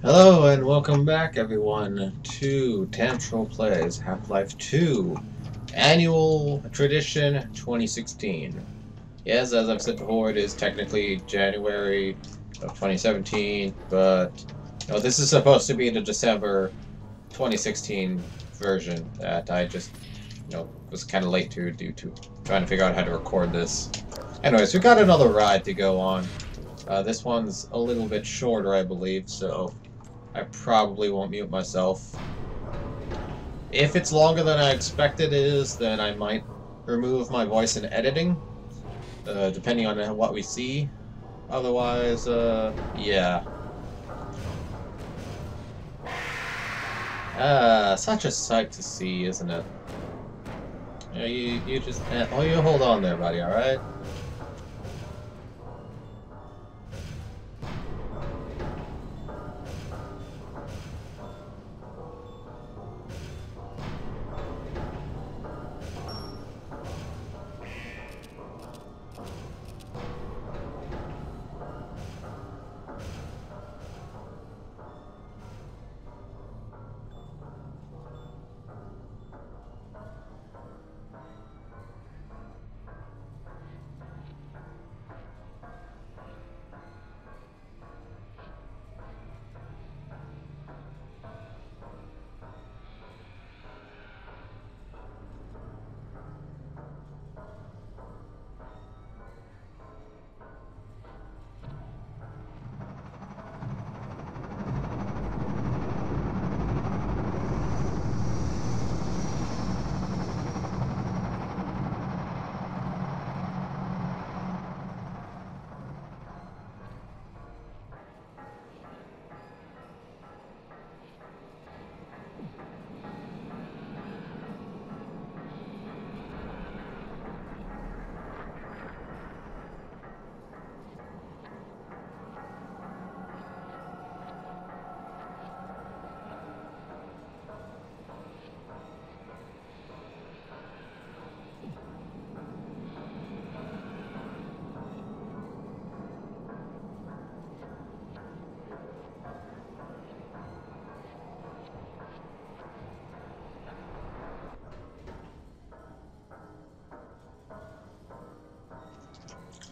Hello and welcome back, everyone, to TamTroll Plays Half-Life 2 Annual Tradition 2016. Yes, as I've said before, it is technically January of 2017, but this is supposed to be the December 2016 version that I just was kind of late to due to trying to figure out how to record this. Anyways, we got another ride to go on. This one's a little bit shorter, I believe, so I probably won't mute myself. If it's longer than I expected it is, then I might remove my voice in editing, depending on what we see. Otherwise, yeah. Such a sight to see, isn't it? Yeah, you just, oh, you hold on there, buddy, alright?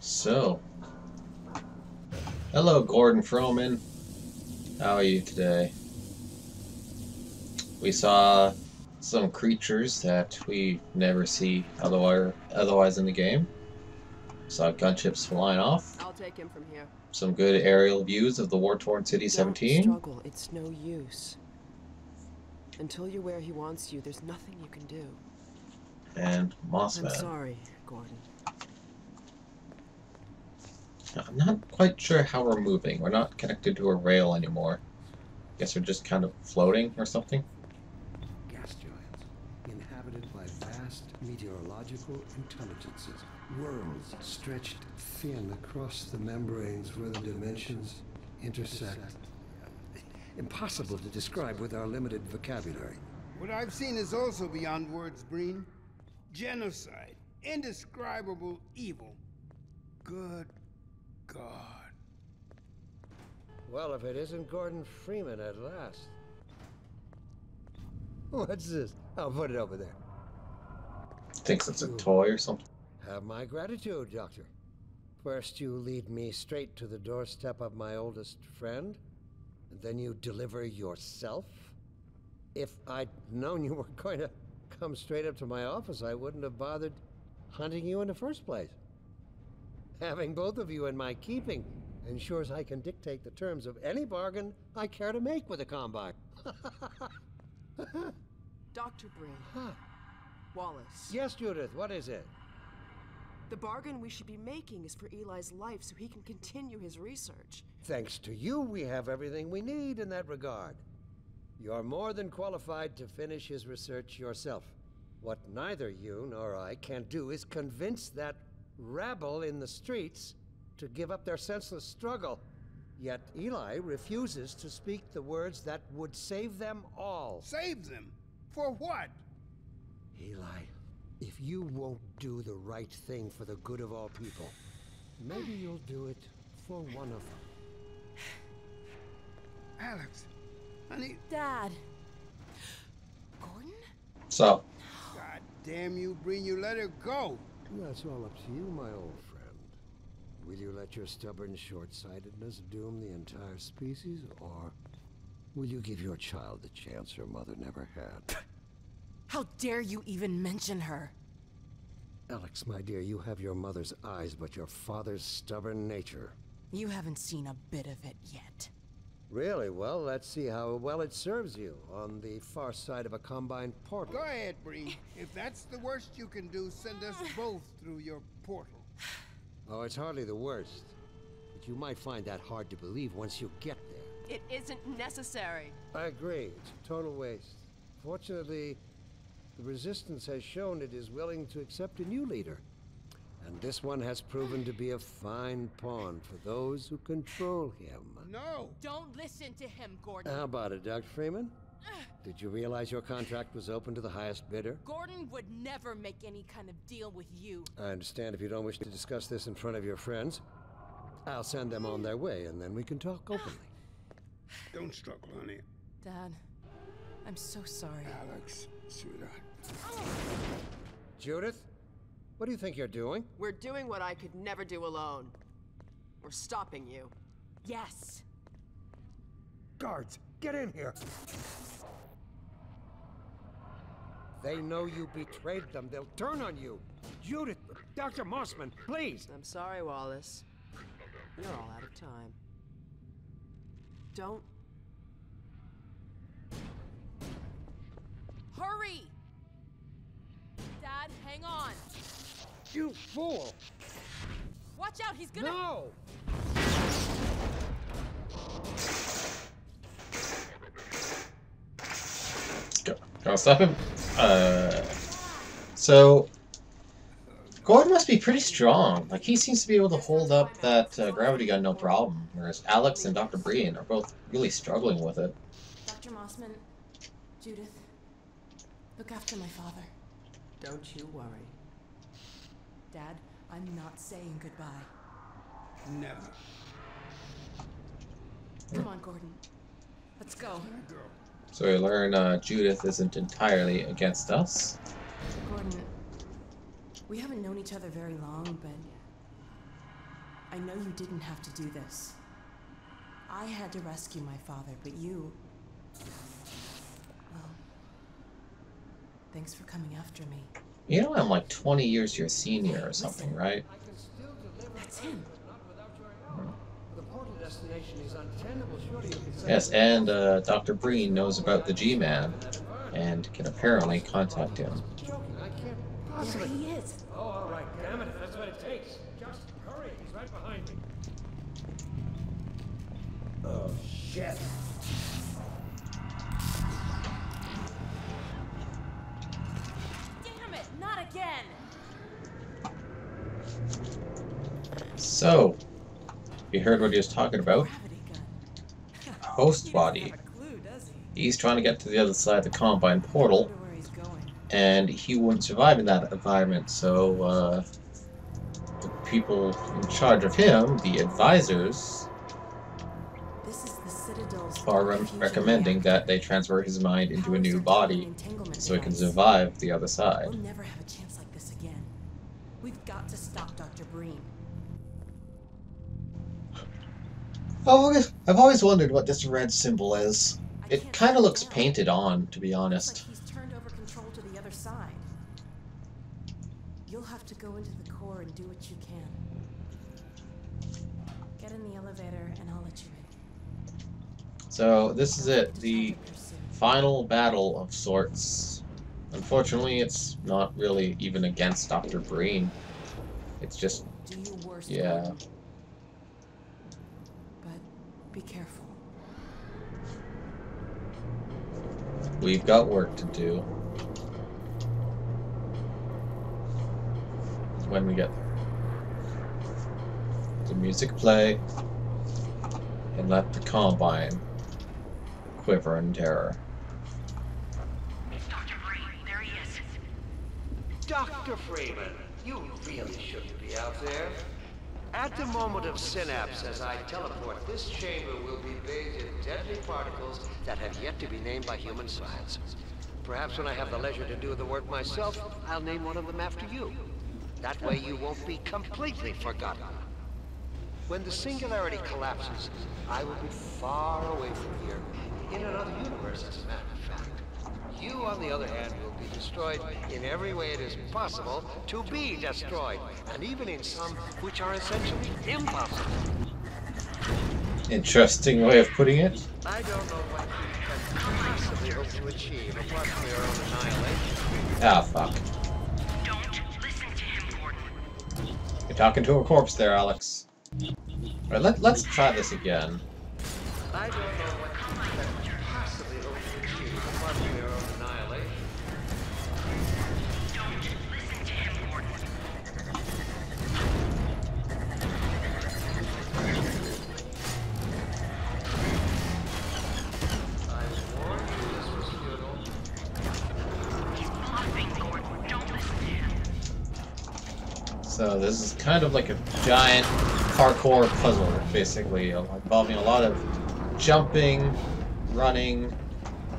So, hello, Gordon Froman. How are you today? We saw some creatures that we never see otherwise in the game. Saw gunships flying off. I'll take him from here. Some good aerial views of the war-torn City Don't 17. struggle. It's no use. Until you're where he wants you, there's nothing you can do. And Mossman. I'm sorry, Gordon. I'm not quite sure how we're moving. We're not connected to a rail anymore. Guess we're just kind of floating or something. Gas giants, inhabited by vast meteorological intelligences. Worlds stretched thin across the membranes where the dimensions intersect. Impossible to describe with our limited vocabulary. What I've seen is also beyond words, Breen. Genocide, indescribable evil. Good God. Well, if it isn't Gordon Freeman at last. What's this? I'll put it over there. Thinks it's a toy or something. Have my gratitude, Doctor. First you lead me straight to the doorstep of my oldest friend, and then you deliver yourself? If I'd known you were going to come straight up to my office, I wouldn't have bothered hunting you in the first place. Having both of you in my keeping ensures I can dictate the terms of any bargain I care to make with a Combine. Dr. Breen. Huh. Wallace. Yes, Judith, what is it? The bargain we should be making is for Eli's life so he can continue his research. Thanks to you, we have everything we need in that regard. You're more than qualified to finish his research yourself. What neither you nor I can do is convince that rabble in the streets to give up their senseless struggle. Yet Eli refuses to speak the words that would save them all. Save them? For what? Eli, if you won't do the right thing for the good of all people, maybe you'll do it for one of them. Alex, honey. Dad. Gordon? So, God damn you, Breen, you let her go. That's all up to you, my old friend. Will you let your stubborn short-sightedness doom the entire species, or will you give your child the chance her mother never had? How dare you even mention her? Alex, my dear, you have your mother's eyes, but your father's stubborn nature. You haven't seen a bit of it yet. Really? Well, let's see how well it serves you on the far side of a combine portal. Go ahead, Breen. If that's the worst you can do, send us both through your portal. Oh, it's hardly the worst. But you might find that hard to believe once you get there. It isn't necessary. I agree. It's a total waste. Fortunately, the Resistance has shown it is willing to accept a new leader. And this one has proven to be a fine pawn for those who control him. No! Don't listen to him, Gordon. How about it, Dr. Freeman? Did you realize your contract was open to the highest bidder? Gordon would never make any kind of deal with you. I understand if you don't wish to discuss this in front of your friends. I'll send them on their way, and then we can talk openly. Don't struggle, honey. Dad, I'm so sorry. Alex, sweetheart. Judith, what do you think you're doing? We're doing what I could never do alone. We're stopping you. Yes. Guards, get in here! They know you betrayed them. They'll turn on you. Judith, Dr. Mossman, please! I'm sorry, Wallace. You're all out of time. Don't... Hurry! Dad, hang on. You fool! Watch out, he's gonna... No! Gotta stop him. So Gordon must be pretty strong. Like, he seems to be able to hold up that gravity gun no problem, whereas Alex and Dr. Breen are both really struggling with it. Dr. Mossman, Judith, look after my father. Don't you worry. Dad, I'm not saying goodbye. Never. Come on, Gordon. Let's go. So we learn Judith isn't entirely against us. Gordon, we haven't known each other very long, but I know you didn't have to do this. I had to rescue my father, but you... Well, thanks for coming after me. You know I'm like 20 years your senior or something, right? That's him. Yes, and Dr. Breen knows about the G-Man and can apparently contact him. There he is. Oh, all right, damn it, if that's what it takes. Just hurry, he's right behind me. Oh, shit. Damn it, not again. So, you heard what he was talking about? Gravity gun. Host body. He doesn't have a clue, does he? He's trying to get to the other side of the Combine portal, Wonder where he's going. and he wouldn't survive in that environment, so the people in charge of him, the advisors, This is the Citadel's are fusion recommending reactor. that they transfer his mind into a new body so he can device. survive the other side. We'll never have a chance like this again. We've got to stop Dr. Breen. I've always wondered what this red symbol is. It kind of looks painted on, to be honest. Looks like he's turned over control to the other side. You'll have to go into the core and do what you can. Get in the elevator and I'll let you in. So this is it, the final battle of sorts. Unfortunately, it's not really even against Dr. Breen. It's just, Do your worst. yeah. Gordon. But be careful. We've got work to do. When we get there. The music play, and let the Combine quiver in terror. It's Dr. Breen. There he is. Dr. Freeman, you really shouldn't be out there. At the moment of synapse, as I teleport, this chamber will be bathed in deadly particles that have yet to be named by human science. Perhaps when I have the leisure to do the work myself, I'll name one of them after you. That way you won't be completely forgotten. When the singularity collapses, I will be far away from here, in another universe, as a matter of fact. You, on the other hand, will be destroyed in every way it is possible to be destroyed, and even in some which are essentially impossible. Interesting way of putting it. I don't know what you can possibly hope to achieve, apart from your own annihilation. Ah, fuck. Don't listen to him, Gordon. You're talking to a corpse there, Alex. Alright, let's try this again. I don't know what you can possibly hope to achieve, apart from your own annihilation. Don't listen to him, Gordon. I warned you this was futile. He's bluffing, Gordon. Don't listen to him. So this is kind of like a giant parkour puzzle, basically, involving a lot of jumping, running,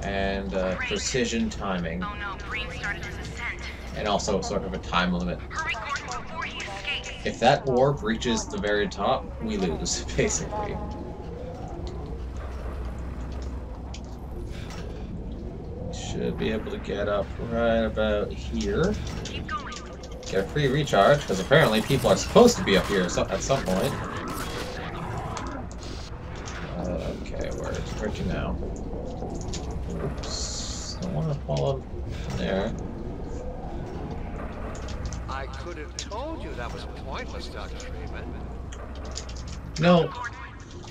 and precision timing. Oh no, Green started his ascent. And also sort of a time limit. Hurry, Gordon, before he escapes. If that orb reaches the very top, we lose, basically. Should be able to get up right about here. Keep going. Get a free recharge, because apparently people are supposed to be up here at some point. Okay, where'd you now? Oops. I don't want to fall up there. I could have told you that was pointless, Dr. Freeman. No,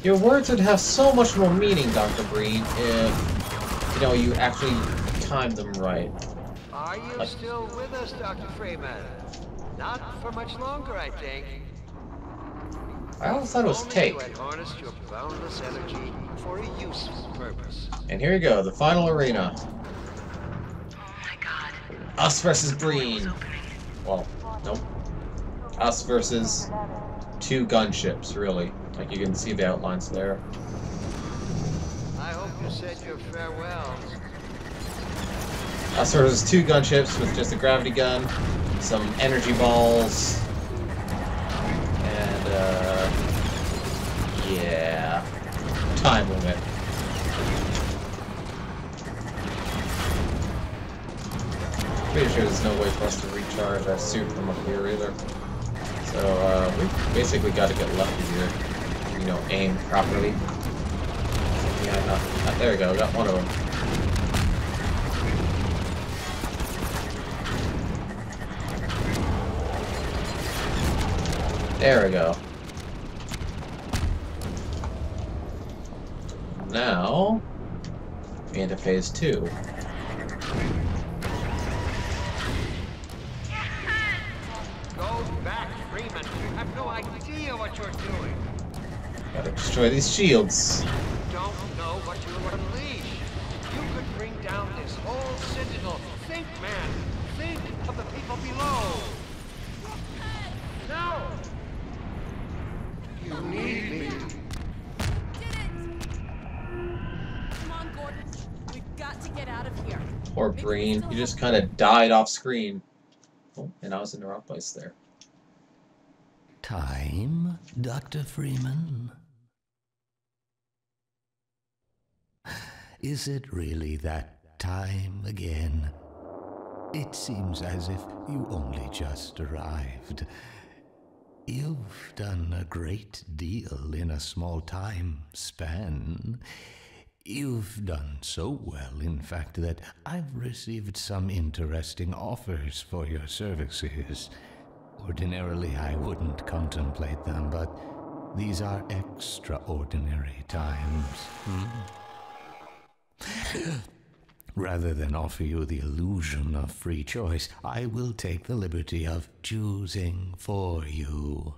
your words would have so much more meaning, Dr. Breen, if, you know, you actually timed them right. Are you still with us, Dr. Freeman? Not for much longer, I think. I always thought it was Only take. you had harnessed your boundless energy for a useful purpose. And here we go, the final arena. Oh my god. Us versus The portal Breen. is opening. Well, nope. Us versus two gunships, really. Like, you can see the outlines there. I hope you said your farewells. Us versus two gunships with just a gravity gun, some energy balls, and, yeah. Time limit. Pretty sure there's no way for us to recharge our suit from up here either. So, we basically got to get lucky here. You know, aim properly. Yeah, not there we go, got one of them. There we go. Now, into phase 2. Go back, Freeman. You have no idea what you're doing. Gotta destroy these shields. You don't know what you will unleash. You could bring down this whole citadel. Think, man. Think of the people below. No! You need me. Come on, Gordon. We've got to get out of here. Poor Breen, he just kind of died off screen. Oh, and I was in the wrong place there. Time, Dr. Freeman? Is it really that time again? It seems as if you only just arrived. You've done a great deal in a small time span. You've done so well, in fact, that I've received some interesting offers for your services. Ordinarily, I wouldn't contemplate them, but these are extraordinary times. Rather than offer you the illusion of free choice, I will take the liberty of choosing for you,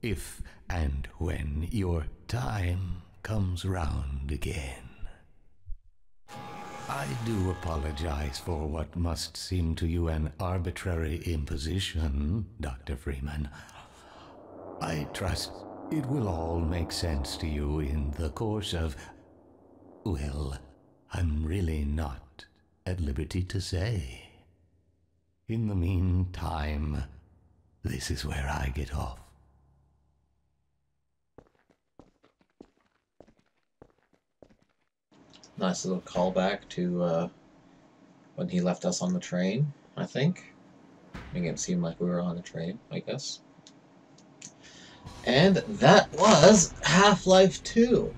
if and when your time comes round again. I do apologize for what must seem to you an arbitrary imposition, Dr. Freeman. I trust it will all make sense to you in the course of... Well, I'm really not at liberty to say. In the meantime, this is where I get off. Nice little callback to when he left us on the train, I think. Making it seem like we were on a train, I guess. And that was Half-Life 2.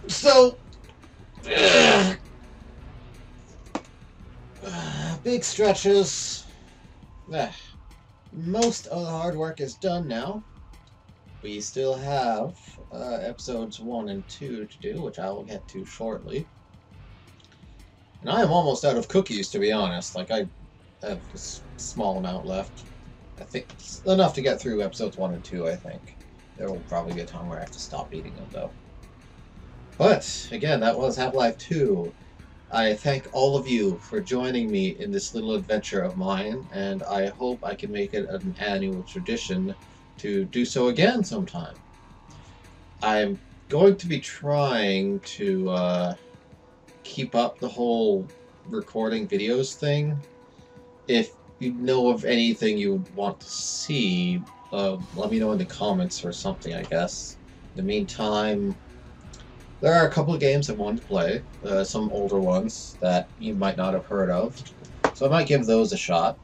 So, big stretches. Most of the hard work is done now. We still have episodes 1 and 2 to do, which I will get to shortly. And I am almost out of cookies, to be honest. Like, I have a small amount left. I think it's enough to get through episodes 1 and 2, I think. There will probably be a time where I have to stop eating them, though. But, again, that was Half-Life 2. I thank all of you for joining me in this little adventure of mine, and I hope I can make it an annual tradition to do so again sometime. I'm going to be trying to keep up the whole recording videos thing. If you know of anything you would want to see, let me know in the comments or something, I guess. In the meantime, there are a couple of games I want to play, some older ones that you might not have heard of, so I might give those a shot.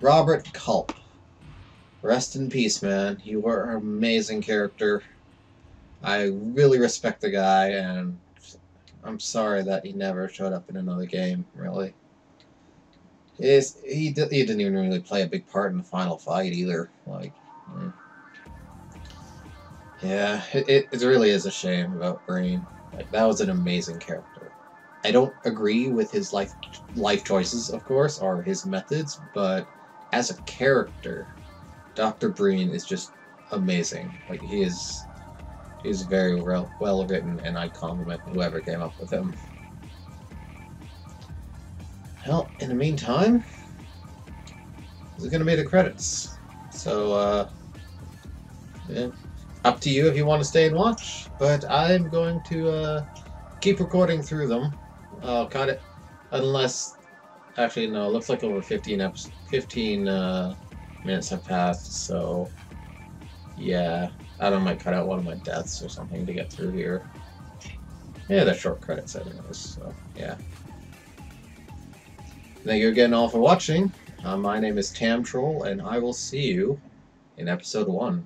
Robert Culp. Rest in peace, man. You were an amazing character. I really respect the guy, and I'm sorry that he never showed up in another game, really. He didn't even really play a big part in the final fight, either. Like, yeah, it really is a shame about Brain. Like, that was an amazing character. I don't agree with his life choices, of course, or his methods, but as a character, Dr. Breen is just amazing. Like, he's very well written, and I compliment whoever came up with him. Well, in the meantime, this is going to be the credits. So, yeah, up to you if you want to stay and watch, but I'm going to keep recording through them. I'll cut it, unless... Actually, no, it looks like over 15 minutes have passed, so yeah, I might cut out one of my deaths or something to get through here. Yeah, they're short credits anyways, so yeah. Thank you again all for watching. My name is TamTroll, and I will see you in episode 1.